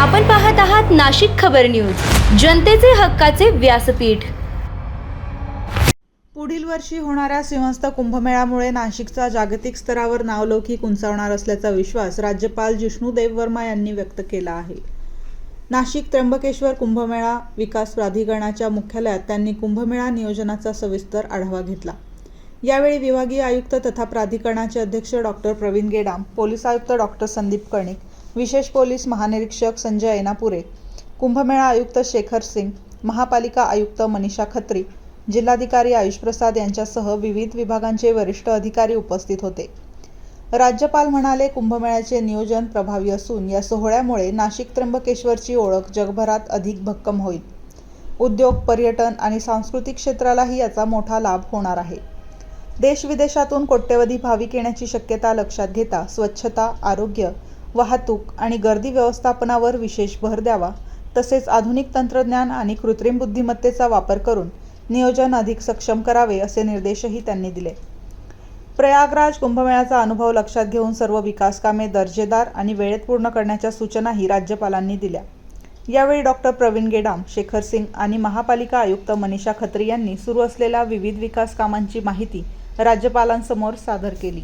आपण पाहत आहात नाशिक खबर न्यूज, जनतेचे हक्काचे व्यासपीठ। पुढील वर्षी होणाऱ्या सिंहस्थ कुंभमेळ्यामुळे नाशिकचा जागतिक स्तरावर नावलौकिक उंचावणार असल्याचा विश्वास राज्यपाल जिष्णुदेव वर्मा यांनी व्यक्त केला आहे। नाशिक त्र्यंबकेश्वर कुंभमेळा विकास प्राधिकरणाच्या मुख्यालयात त्यांनी कुंभमेळा नियोजनाचा सविस्तर आढावा घेतला। यावेळी विभागीय आयुक्त तथा प्राधिकरणाचे अध्यक्ष डॉक्टर प्रवीण गेडाम, पोलीस आयुक्त डॉक्टर संदीप कर्णिक, विशेष पोलीस महानिरीक्षक संजय ऐनापुरे, कुंभमेळा आयुक्त शेखर सिंग, महापालिका आयुक्त मनीषा खत्री, जिल्हाधिकारी आयुष प्रसाद यांच्यासह विविध विभागांचे वरिष्ठ अधिकारी उपस्थित होते। राज्यपाल म्हणाले, कुंभमेळ्याचे नियोजन प्रभावी असून या सोहळ्यामुळे नाशिक त्र्यंबकेश्वरची ओळख जगभरात अधिक भक्कम होईल। उद्योग, पर्यटन आणि सांस्कृतिक क्षेत्रालाही याचा मोठा लाभ होणार आहे। देश-विदेशातून कोट्यवधी भाविक येण्याची शक्यता लक्षात घेता स्वच्छता, आरोग्य, वाहतूक आणि गर्दी व्यवस्थापनावर विशेष भर द्यावा, तसेच आधुनिक तंत्रज्ञान आणि कृत्रिम बुद्धिमत्तेचा वापर करून नियोजन अधिक सक्षम करावे असे निर्देशही त्यांनी दिले। प्रयागराज कुंभमेळ्याचा अनुभव लक्षात घेऊन सर्व विकास कामे दर्जेदार आणि वेळेत पूर्ण करण्याच्या सूचनाही राज्यपालांनी दिल्या। यावेळी डॉक्टर प्रवीण गेडाम, शेखर सिंग आणि महापालिका आयुक्त मनीषा खत्री यांनी सुरू असलेल्या विविध विकास कामांची माहिती राज्यपालांसमोर सादर केली।